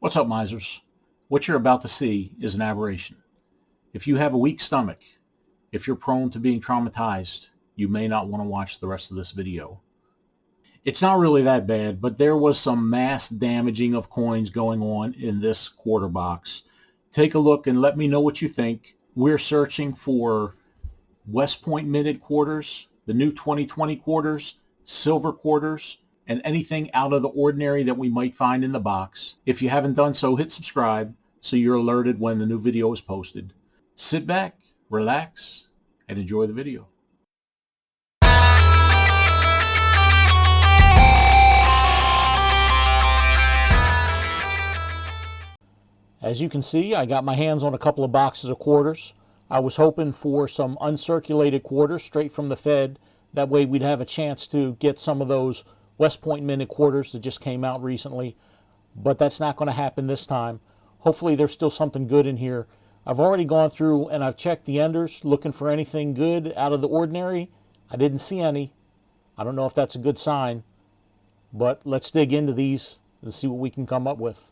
What's up, misers? What you're about to see is an aberration. If you have a weak stomach, if you're prone to being traumatized, you may not want to watch the rest of this video. It's not really that bad, but there was some mass damaging of coins going on in this quarter box. Take a look and let me know what you think. We're searching for West Point minted quarters, the new 2020 quarters, silver quarters, and anything out of the ordinary that we might find in the box. If you haven't done so, hit subscribe so you're alerted when the new video is posted. Sit back, relax, and enjoy the video. As you can see, I got my hands on a couple of boxes of quarters. I was hoping for some uncirculated quarters straight from the Fed. That way we'd have a chance to get some of those West Point minted quarters that just came out recently. But that's not going to happen this time. Hopefully there's still something good in here. I've already gone through and I've checked the enders looking for anything good out of the ordinary. I didn't see any. I don't know if that's a good sign. But let's dig into these and see what we can come up with.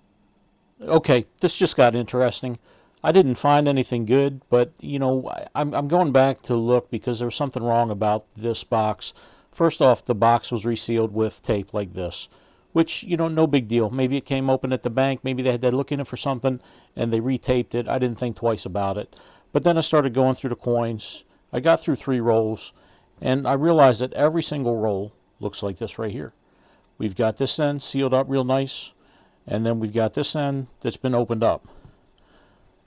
Okay, this just got interesting. I didn't find anything good, but you know, I'm going back to look because there was something wrong about this box. First off, the box was resealed with tape like this, which, you know, no big deal. Maybe it came open at the bank, maybe they had to look in it for something and they retaped it. I didn't think twice about it. But then I started going through the coins. I got through 3 rolls and I realized that every single roll looks like this right here. We've got this end sealed up real nice, and then we've got this end that's been opened up.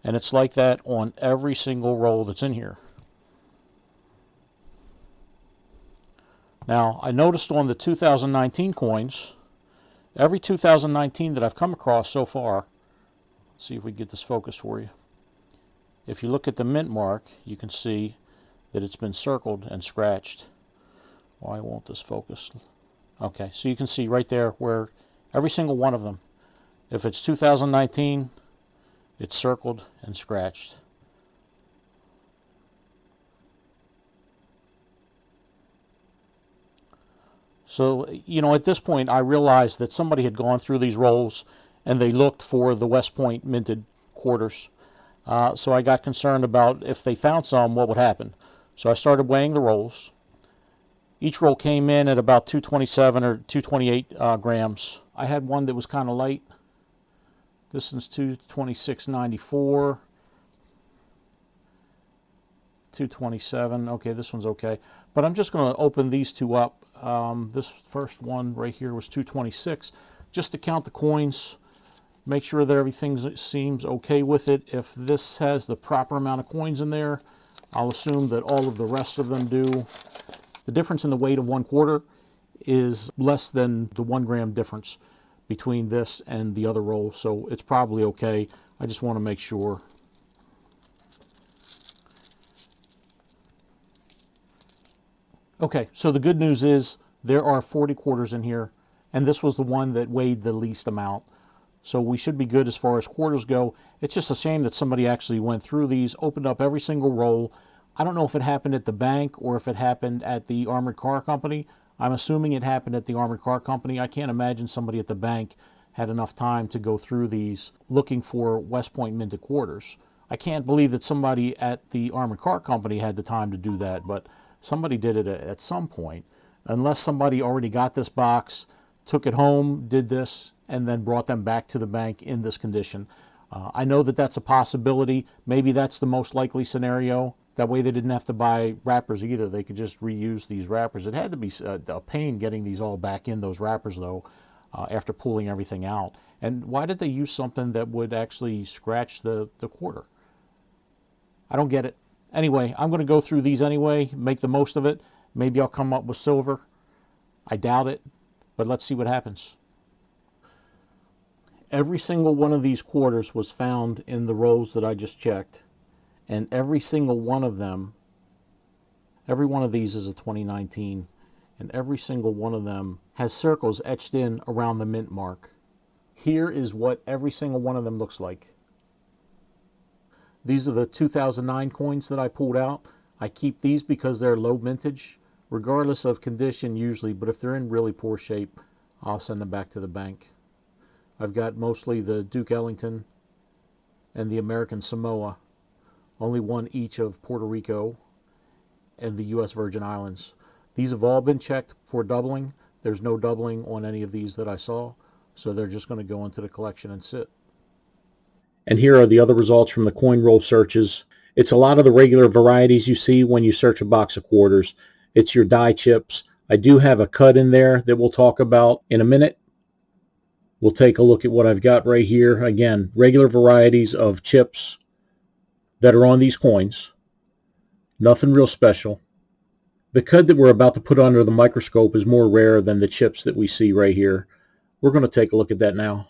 And it's like that on every single roll that's in here. Now, I noticed on the 2019 coins, every 2019 that I've come across so far, let's see if we can get this focused for you. If you look at the mint mark, you can see that it's been circled and scratched. Why won't this focus? Okay, so you can see right there where every single one of them, if it's 2019, it's circled and scratched. So, you know, at this point I realized that somebody had gone through these rolls and they looked for the West Point minted quarters. So I got concerned about if they found some, what would happen. So I started weighing the rolls. Each roll came in at about 227 or 228 grams. I had one that was kind of light. This one's 226.94. 227. Okay, this one's okay. But I'm just going to open these two up. This first one right here was 226. Just to count the coins, make sure that everything seems okay with it. If this has the proper amount of coins in there, I'll assume that all of the rest of them do. The difference in the weight of 1 quarter is less than the 1 gram difference between this and the other roll, so it's probably okay. I just want to make sure. Okay, so the good news is there are 40 quarters in here, and this was the one that weighed the least amount. So we should be good as far as quarters go. It's just a shame that somebody actually went through these, opened up every single roll. I don't know if it happened at the bank or if it happened at the armored car company. I'm assuming it happened at the armored car company. I can't imagine somebody at the bank had enough time to go through these looking for West Point minted quarters. I can't believe that somebody at the armored car company had the time to do that, but somebody did it at some point. Unless somebody already got this box, took it home, did this, and then brought them back to the bank in this condition. I know that that's a possibility. Maybe that's the most likely scenario. That way they didn't have to buy wrappers either. They could just reuse these wrappers. It had to be a pain getting these all back in those wrappers, though, after pulling everything out. And why did they use something that would actually scratch the quarter? I don't get it. Anyway, I'm going to go through these anyway, make the most of it. Maybe I'll come up with silver. I doubt it, but let's see what happens. Every single one of these quarters was found in the rolls that I just checked. And every single one of them, every one of these is a 2019, and every single one of them has circles etched in around the mint mark. Here is what every single one of them looks like. These are the 2009 coins that I pulled out. I keep these because they're low mintage, regardless of condition usually, but if they're in really poor shape, I'll send them back to the bank. I've got mostly the Duke Ellington and the American Samoa, only one each of Puerto Rico and the U.S. Virgin Islands. These have all been checked for doubling. There's no doubling on any of these that I saw, so they're just going to go into the collection and sit. And here are the other results from the coin roll searches. It's a lot of the regular varieties you see when you search a box of quarters. It's your die chips. I do have a cut in there that we'll talk about in a minute. We'll take a look at what I've got right here. Again, regular varieties of chips that are on these coins. Nothing real special. The cud that we're about to put under the microscope is more rare than the chips that we see right here. We're going to take a look at that now.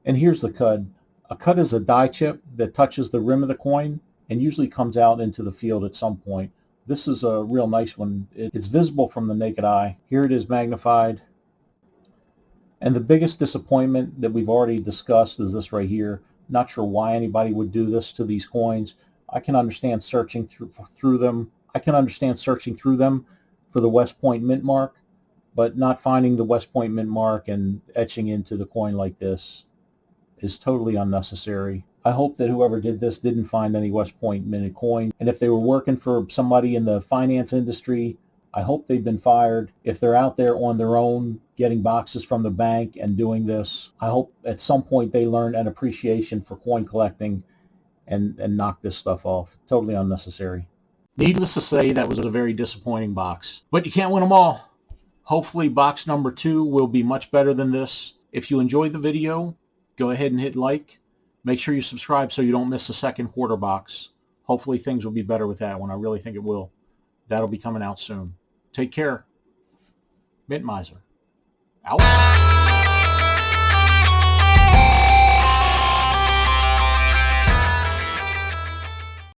And here's the cud. A cud is a die chip that touches the rim of the coin and usually comes out into the field at some point. This is a real nice one. It's visible from the naked eye. Here it is magnified. And the biggest disappointment that we've already discussed is this right here. Not sure why anybody would do this to these coins. I can understand searching through them. I can understand searching through them for the West Point mint mark, but not finding the West Point mint mark and etching into the coin like this is totally unnecessary. I hope that whoever did this didn't find any West Point minted coin. And if they were working for somebody in the finance industry, I hope they've been fired. If they're out there on their own getting boxes from the bank and doing this, I hope at some point they learn an appreciation for coin collecting and knock this stuff off. Totally unnecessary. Needless to say, that was a very disappointing box. But you can't win them all. Hopefully box number 2 will be much better than this. If you enjoyed the video, go ahead and hit like. Make sure you subscribe so you don't miss the second quarter box. Hopefully things will be better with that one. I really think it will. That'll be coming out soon. Take care. Mint Miser. Out.